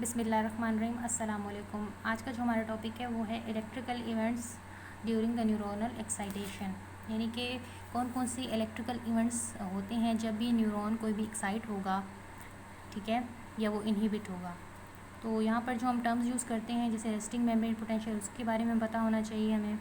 बिस्मिल्लाहिर्रहमानिर्रहीम अस्सलाम वालेकुम। आज का जो हमारा टॉपिक है वो है electrical events during the neuronal excitation, यानी कि कौन कौन सी इलेक्ट्रिकल इवेंट्स होते हैं जब भी न्यूरॉन कोई भी एक्साइट होगा, ठीक है, या वो इनहिबिट होगा। तो यहाँ पर जो हम टर्म्स यूज़ करते हैं जैसे रेस्टिंग मेम्ब्रेन पोटेंशियल, उसके बारे में पता होना चाहिए हमें,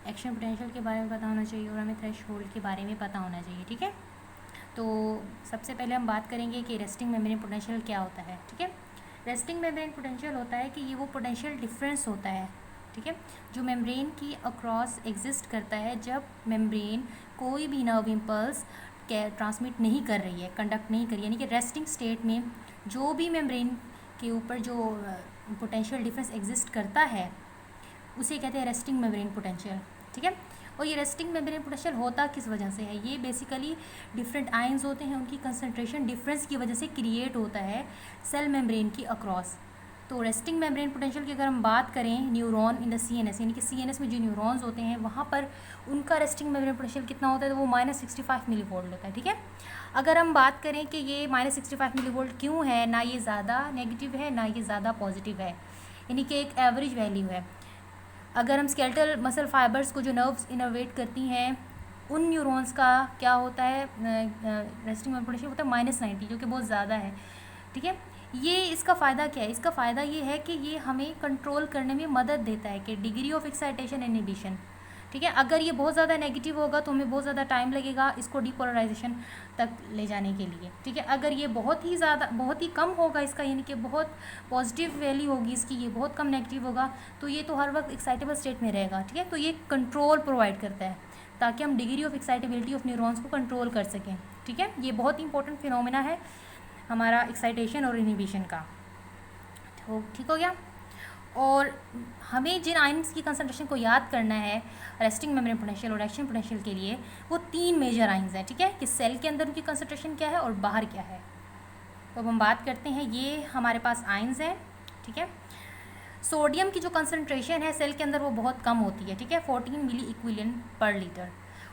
एक्शन पोटेंशियल के बारे में पता होना चाहिए और हमें थ्रेशोल्ड के बारे में पता होना चाहिए, ठीक है। तो सबसे पहले हम बात करेंगे कि रेस्टिंग मेम्ब्रेन पोटेंशियल क्या होता है, ठीक है। रेस्टिंग मेम्ब्रेन पोटेंशियल होता है कि ये वो पोटेंशियल डिफरेंस होता है, ठीक है, जो मेम्ब्रेन की अक्रॉस एग्जिस्ट करता है जब मेम्ब्रेन कोई भी नर्व इम्पल्स ट्रांसमिट नहीं कर रही है, कंडक्ट नहीं कर रही है, यानी कि रेस्टिंग स्टेट में जो भी मेम्ब्रेन के ऊपर जो पोटेंशियल डिफरेंस एग्जिस्ट करता है उसे कहते हैं रेस्टिंग मेम्ब्रेन पोटेंशियल, ठीक है। और ये रेस्टिंग मेम्ब्रेन पोटेंशियल होता किस वजह से है? ये बेसिकली डिफरेंट आयंस होते हैं, उनकी कंसंट्रेशन डिफरेंस की वजह से क्रिएट होता है सेल मेम्ब्रेन की अक्रॉस। तो रेस्टिंग मेम्ब्रेन पोटेंशियल की अगर हम बात करें न्यूरॉन इन द CNS, यानी कि CNS में जो न्यूरॉन्स होते हैं वहाँ पर उनका रेस्टिंग मेम्ब्रेन पोटेंशियल कितना होता है? तो वो -65 मिली वोल्ट होता है, ठीक है। अगर हम बात करें कि ये -65 मिली वोल्ट क्यों है, ना ये ज़्यादा नेगेटिव है ना ये ज़्यादा पॉजिटिव है, यानी कि एक एवरेज वैल्यू है। अगर हम स्केलेटल मसल फाइबर्स को जो नर्व्स इनर्वेट करती हैं उन न्यूरॉन्स का क्या होता है, रेस्टिंग मेम्ब्रेन पोटेंशियल होता है -90, जो कि बहुत ज़्यादा है, ठीक है। ये इसका फ़ायदा क्या है? इसका फ़ायदा ये है कि ये हमें कंट्रोल करने में मदद देता है कि डिग्री ऑफ एक्साइटेशन इनहिबिशन, ठीक है। अगर ये बहुत ज़्यादा नेगेटिव होगा तो हमें बहुत ज़्यादा टाइम लगेगा इसको डिपोलराइजेशन तक ले जाने के लिए, ठीक है। अगर ये बहुत ही कम होगा इसका, यानी कि बहुत पॉजिटिव वैल्यू होगी इसकी, ये बहुत कम नेगेटिव होगा, तो ये तो हर वक्त एक्साइटेबल स्टेट में रहेगा, ठीक है। तो ये कंट्रोल प्रोवाइड करता है ताकि हम degree of excitability of neurons को कंट्रोल कर सकें, ठीक है। ये बहुत इंपॉर्टेंट फिनोमेना है हमारा एक्साइटेशन और इनहिबिशन का, तो ठीक हो गया। और हमें जिन आयंस की कंसंट्रेशन को याद करना है रेस्टिंग मेम्ब्रेन पोटेंशियल और एक्शन पोटेंशियल के लिए, वो 3 मेजर आयंस हैं, ठीक है, कि सेल के अंदर उनकी कंसंट्रेशन क्या है और बाहर क्या है। तो अब हम बात करते हैं, ये हमारे पास आयंस हैं, ठीक है। सोडियम की जो कंसंट्रेशन है सेल के अंदर वो बहुत कम होती है, ठीक है, 14 मिली इक्विलियन पर लीटर,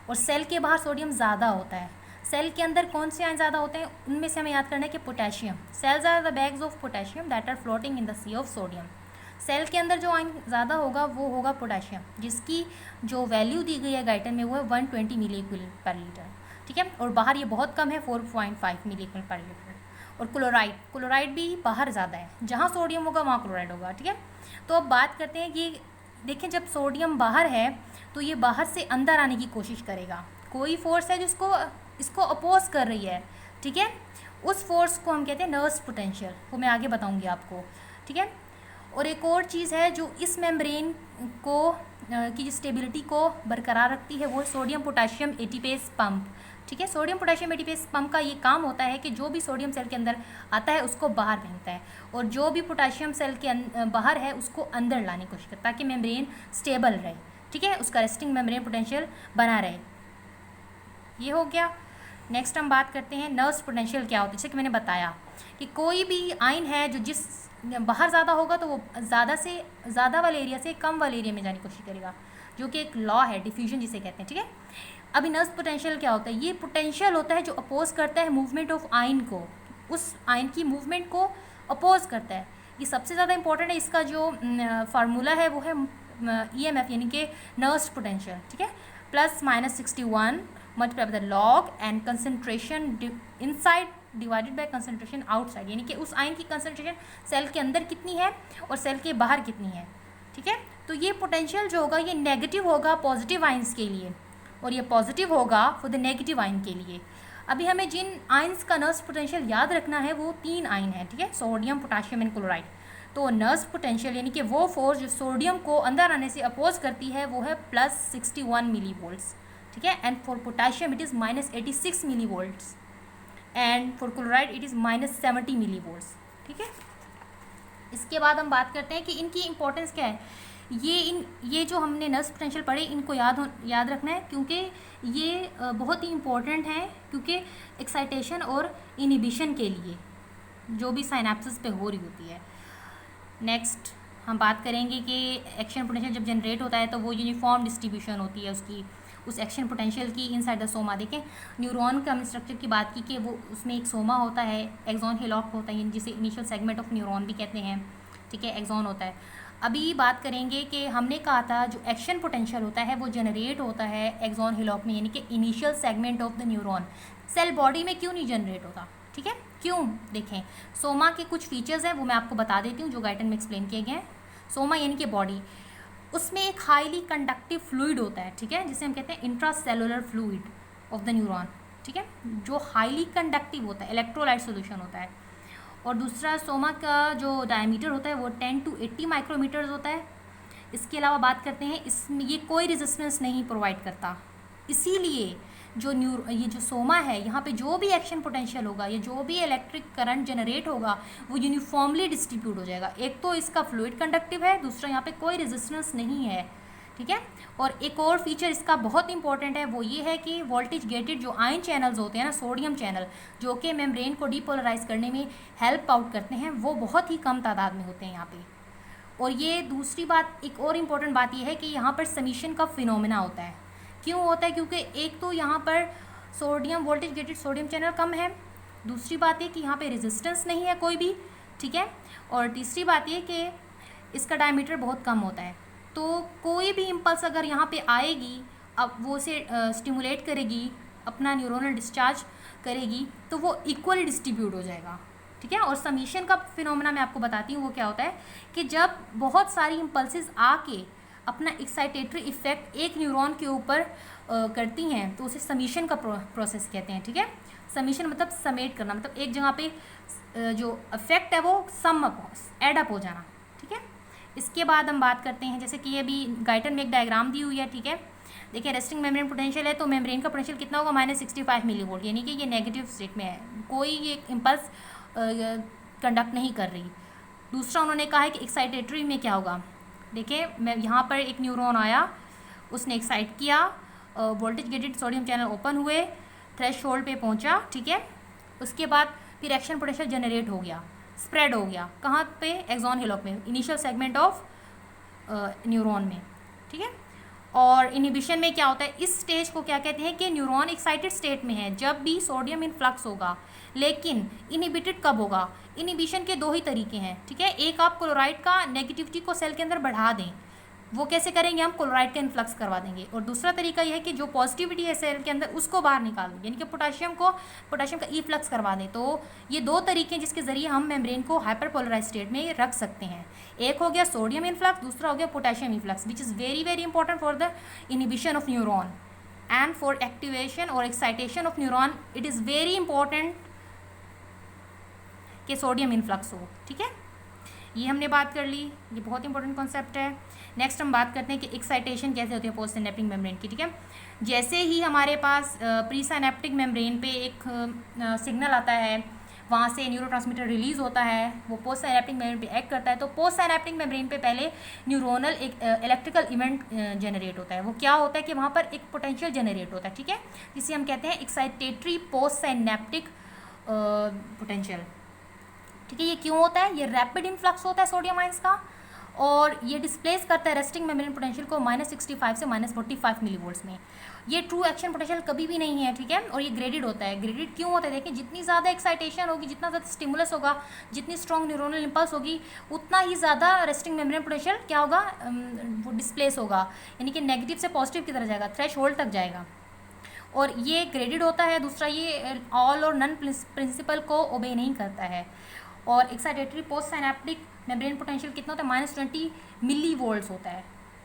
और सेल के बाहर सोडियम ज़्यादा होता है। सेल के अंदर कौन से आयन ज़्यादा होते हैं? उनमें से हमें याद करना है कि potassium, cells are the bags of potassium that are floating in the sea of sodium. Cell के अंदर जो आयन ज़्यादा होगा वो होगा पोटेशियम, जिसकी जो वैल्यू दी गई है गाइटन में वो है 120 मिली इक्विलियन पर लीटर, ठीक है। और बाहर ये बहुत कम है, 4.5 मिली इक्विलियन पर लीटर। और क्लोराइड भी बाहर ज़्यादा है, जहाँ सोडियम होगा वहाँ क्लोराइड होगा, ठीक है। तो अब बात करते हैं कि देखें, जब सोडियम बाहर है तो ये बाहर से अंदर आने की कोशिश करेगा, कोई फोर्स है जिसको इसको अपोज कर रही है, ठीक है, उस फोर्स को हम कहते हैं नर्व्स पोटेंशियल, वो मैं आगे बताऊंगी आपको, ठीक है। और एक और चीज़ है जो इस मेम्ब्रेन को की स्टेबिलिटी को बरकरार रखती है, वो है सोडियम पोटेशियम एटीपेस पंप, ठीक है। सोडियम पोटेशियम एटीपेस पंप का ये काम होता है कि जो भी सोडियम सेल के अंदर आता है उसको बाहर फेंकता है, और जो भी पोटेशियम सेल के बाहर है उसको अंदर लाने की कोशिश करता है ताकि मेम्ब्रेन स्टेबल रहे, ठीक है, उसका रेस्टिंग मेम्ब्रेन पोटेंशियल बना रहे। ये हो गया। नेक्स्ट हम बात करते हैं नर्व्स पोटेंशियल क्या होती है। जैसे कि मैंने बताया कि कोई भी आयन है जो जिस बाहर ज़्यादा होगा तो वो ज़्यादा से ज़्यादा वाले एरिया से कम वाले एरिया में जाने की कोशिश करेगा, जो कि एक लॉ है, डिफ्यूजन जिसे कहते हैं, ठीक है। अभी नर्व्स पोटेंशियल क्या होता है? ये पोटेंशियल होता है जो अपोज करता है मूवमेंट ऑफ आयन को, उस आयन की मूवमेंट को अपोज करता है। ये सबसे ज़्यादा इंपॉर्टेंट है, इसका जो फार्मूला है वो है EMF, यानी कि नर्व्स पोटेंशियल, ठीक है, +-61 multiply by the log and concentration inside divided by concentration outside, यानी कि उस आयन की कंसंट्रेशन सेल के अंदर कितनी है और सेल के बाहर कितनी है, ठीक है। तो ये पोटेंशियल जो होगा ये नेगेटिव होगा पॉजिटिव आयंस के लिए, और ये पॉजिटिव होगा फॉर द नेगेटिव आयन के लिए। अभी हमें जिन आयंस का नर्व्स पोटेंशियल याद रखना है वो 3 आयन है, ठीक है, सोडियम पोटेशियम एंड क्लोराइड। तो नर्व्स पोटेंशियल यानी कि वो फोर्स जो सोडियम को अंदर आने से अपोज करती है वो है +61 मिली वोल्ट्स, ठीक है। And for potassium it is -86 millivolts, and for chloride it is -70 millivolts, ठीक है। इसके बाद हम बात करते हैं कि इनकी इंपॉर्टेंस क्या है। ये जो हमने नर्व्स पोटेंशियल पढ़े इनको याद रखना है, क्योंकि ये बहुत ही इंपॉर्टेंट है, क्योंकि एक्साइटेशन और इनहिबिशन के लिए जो भी साइनेप्सिस पे हो रही होती है। नेक्स्ट हम बात करेंगे कि एक्शन पोटेंशियल जब जनरेट होता है तो वो यूनिफॉर्म डिस्ट्रीब्यूशन होती है उसकी, उस एक्शन पोटेंशियल की इनसाइड द सोमा। देखें न्यूरॉन का हमने स्ट्रक्चर की बात की कि वो उसमें एक सोमा होता है, एक्सॉन हिलॉक होता है जिसे इनिशियल सेगमेंट ऑफ न्यूरॉन भी कहते हैं, ठीक है, एक्सॉन होता है। अभी बात करेंगे कि हमने कहा था जो एक्शन पोटेंशियल होता है वो जनरेट होता है एक्सॉन हिलॉक में, यानी कि initial segment of the neuron. Cell body में क्यों नहीं जनरेट होता, ठीक है, क्यों? देखें सोमा के कुछ फीचर्स हैं वो मैं आपको बता देती हूँ जो गाइडन में एक्सप्लेन किए गए हैं। सोमा यानी कि बॉडी, उसमें एक हाईली कंडक्टिव फ्लूइड होता है, ठीक है, जिसे हम कहते हैं intracellular fluid of the neuron, ठीक है, जो हाईली कंडक्टिव होता है, इलेक्ट्रोलाइट सोल्यूशन होता है। और दूसरा सोमा का जो डायमीटर होता है वो 10 to 80 माइक्रोमीटर्स होता है। इसके अलावा बात करते हैं इसमें ये कोई रेजिस्टेंस नहीं प्रोवाइड करता, इसीलिए ये जो सोमा है यहाँ पे जो भी एक्शन पोटेंशियल होगा या जो भी इलेक्ट्रिक करंट जनरेट होगा वो यूनिफॉर्मली डिस्ट्रीब्यूट हो जाएगा। एक तो इसका फ्लूइड कंडक्टिव है, दूसरा यहाँ पे कोई रेजिस्टेंस नहीं है, ठीक है। और एक और फीचर इसका बहुत इंपॉर्टेंट है वो ये है कि वोल्टेज गेटेड जो आयन चैनल्स होते हैं ना, सोडियम चैनल, जो कि मेम्ब्रेन को डीपोलराइज करने में हेल्प आउट करते हैं, वो बहुत ही कम तादाद में होते हैं यहाँ पे। और ये दूसरी बात, एक और इम्पॉर्टेंट बात ये है कि यहाँ पर समीशन का फिनोमेना होता है। क्यों होता है? क्योंकि एक तो यहाँ पर sodium voltage gated sodium channel कम है, दूसरी बात ये कि यहाँ पे रेजिस्टेंस नहीं है कोई भी, ठीक है, और तीसरी बात ये कि इसका डायमीटर बहुत कम होता है। तो कोई भी इम्पल्स अगर यहाँ पे आएगी, अब वो उसे स्टिमुलेट करेगी, अपना न्यूरोनल डिस्चार्ज करेगी, तो वो इक्वली डिस्ट्रीब्यूट हो जाएगा, ठीक है। और समीशन का फिनोमेना मैं आपको बताती हूँ वो क्या होता है कि जब बहुत सारी इम्पल्सेस आके अपना एक्साइटेटरी इफेक्ट एक न्यूरॉन के ऊपर करती हैं तो उसे समीशन का प्रोसेस कहते हैं, ठीक है। समीशन मतलब समेट करना, मतलब एक जगह पे जो इफेक्ट है वो सम अप एड अप हो जाना, ठीक है। इसके बाद हम बात करते हैं, जैसे कि ये भी गाइटन में एक डायग्राम दी हुई है, ठीक है। देखिए रेस्टिंग मेम्ब्रेन पोटेंशियल है तो मेम्ब्रेन का पोटेंशियल कितना होगा, -65 मिलीवोल्ट, यानी कि ये नेगेटिव स्टेट में है, कोई ये इम्पल्स कंडक्ट नहीं कर रही। दूसरा उन्होंने कहा है कि एक्साइटेटरी में क्या होगा। देखिए मैं यहाँ पर एक न्यूरॉन आया, उसने एक्साइट किया, voltage gated sodium channel open हुए, थ्रेशोल्ड पे पहुँचा, ठीक है। उसके बाद फिर एक्शन पोटेंशियल जनरेट हो गया, स्प्रेड हो गया, कहाँ पे, एक्सॉन हिलॉक में, इनिशियल सेगमेंट ऑफ न्यूरॉन में, ठीक है। और इनहिबिशन में क्या होता है, इस स्टेज को क्या कहते हैं कि न्यूरॉन एक्साइटेड स्टेट में है जब भी सोडियम इनफ्लक्स होगा, लेकिन इनहिबिटेड कब होगा। इनहिबिशन के दो ही तरीके हैं, ठीक है। एक आप क्लोराइड का नेगेटिविटी को सेल के अंदर बढ़ा दें, वो कैसे करेंगे, हम क्लोराइड का इन्फ्लक्स करवा देंगे। और दूसरा तरीका यह है कि जो पॉजिटिविटी है सेल के अंदर उसको बाहर निकाल दें, यानी कि पोटाशियम का ई फ्लक्स करवा दें। तो ये दो तरीके हैं जिसके ज़रिए हम मेम्ब्रेन को हाइपरपोलराइज स्टेट में रख सकते हैं। एक हो गया सोडियम इन्फ्लक्स, दूसरा हो गया potassium influx, which is very very important for the inhibition of neuron and for activation और excitation of neuron. It is very important कि सोडियम इन्फ्लक्स हो, ठीक है। ये हमने बात कर ली, ये बहुत इंपॉर्टेंट कॉन्सेप्ट है। नेक्स्ट हम बात करते हैं कि एक्साइटेशन कैसे होती है पोस्ट सिनेप्टिक मेम्ब्रेन की, ठीक है। जैसे ही हमारे पास प्री सिनेप्टिक मेम्ब्रेन पे एक सिग्नल आता है, वहाँ से न्यूरोट्रांसमीटर रिलीज होता है, वो पोस्ट सिनेप्टिक मेम्ब्रेन पे एक्ट करता है। तो पोस्ट सिनेप्टिक मेम्ब्रेन पे पहले न्यूरोनल एक इलेक्ट्रिकल इवेंट जनरेट होता है। वो क्या होता है कि वहाँ पर एक पोटेंशियल जनरेट होता है, ठीक है, जिसे हम कहते हैं एक्साइटेटरी पोस्ट सिनेप्टिक पोटेंशियल, ठीक है। ये क्यों होता है, ये रैपिड इन्फ्लक्स होता है सोडियम आयंस का, और ये डिस्प्लेस करता है रेस्टिंग मेम्ब्रेन पोटेंशियल को -65 से -45 मिलीवोल्ट्स में। ये ट्रू एक्शन पोटेंशियल कभी भी नहीं है, ठीक है। और ये ग्रेडेड होता है। ग्रेडेड क्यों होता है, देखिए जितनी ज़्यादा एक्साइटेशन होगी, जितना ज़्यादा स्टिमुलस होगा, जितनी स्ट्रॉन्ग न्यूरोनल इम्पल्स होगी, उतना ही ज़्यादा रेस्टिंग मेम्ब्रेन पोटेंशियल क्या होगा, वो डिस्प्लेस होगा, यानी कि नेगेटिव से पॉजिटिव की तरफ जाएगा, थ्रेशोल्ड तक जाएगा। और ये ग्रेडेड होता है। दूसरा ये ऑल और नन प्रिंसिपल को ओबे नहीं करता है। और excitatory post synaptic membrane potential कितना होता है, -20 मिली वोल्ट्स होता है,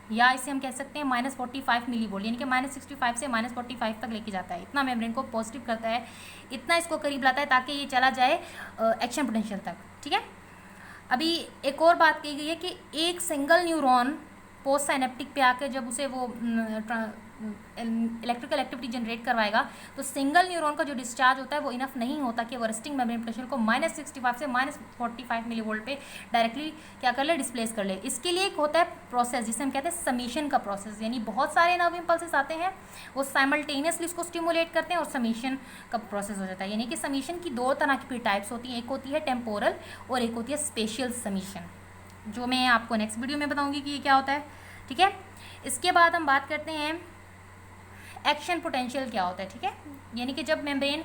या इसे हम कह सकते हैं -45 मिली वोल्ट, यानी कि -65 से -45 तक लेके जाता है। इतना मेम्ब्रेन को पॉजिटिव करता है, इतना इसको करीब लाता है ताकि ये चला जाए एक्शन पोटेंशियल तक, ठीक है। अभी एक और बात कही गई है कि एक सिंगल न्यूरॉन पोस्ट साइनेप्टिक पे आकर जब उसे वो इलेक्ट्रिकल एक्टिविटी जनरेट करवाएगा तो सिंगल न्यूरॉन का जो डिस्चार्ज होता है वो इनफ नहीं होता कि वो रेस्टिंग मेम्ब्रेन पोटेंशियल को -65 से -45 मिलीवोल्ट पे डायरेक्टली क्या कर ले, डिस्प्लेस कर ले। इसके लिए एक होता है प्रोसेस जिसे हम कहते हैं समीशन का प्रोसेस, यानी बहुत सारे नर्व इम्पल्सेस आते हैं, वो साइमल्टेनियसली उसको स्टिमुलेट करते हैं और समीशन का प्रोसेस हो जाता है। यानी कि समीशन की दो तरह की टाइप्स होती हैं, एक होती है टेम्पोरल और एक होती है स्पेशियल समीशन, जो मैं आपको नेक्स्ट वीडियो में बताऊँगी कि ये क्या होता है, ठीक है। इसके बाद हम बात करते हैं एक्शन पोटेंशियल क्या होता है, ठीक है। यानी कि जब मेम्ब्रेन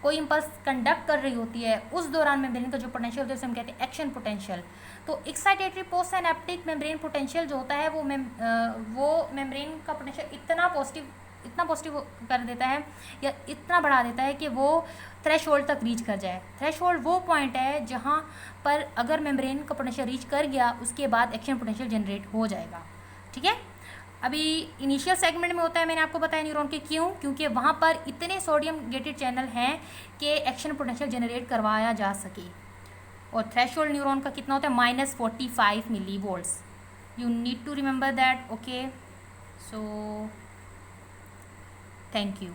कोई इम्पल्स कंडक्ट कर रही होती है उस दौरान मेम्ब्रेन का जो पोटेंशियल होता है उसे हम कहते हैं एक्शन पोटेंशियल। तो excitatory post synaptic membrane potential जो होता है वो मेम्ब्रेन का पोटेंशियल इतना पॉजिटिव कर देता है या इतना बढ़ा देता है कि वो थ्रेशोल्ड तक रीच कर जाए। थ्रेशोल्ड वो पॉइंट है जहाँ पर अगर मेम्ब्रेन का पोटेंशियल रीच कर गया उसके बाद एक्शन पोटेंशियल जनरेट हो जाएगा, ठीक है। अभी इनिशियल सेगमेंट में होता है, मैंने आपको बताया न्यूरॉन के क्यों, क्योंकि वहाँ पर इतने सोडियम गेटेड चैनल हैं कि एक्शन पोटेंशियल जनरेट करवाया जा सके। और थ्रेशोल्ड न्यूरॉन का कितना होता है, -45 millivolts. You need to remember that, okay. So thank you.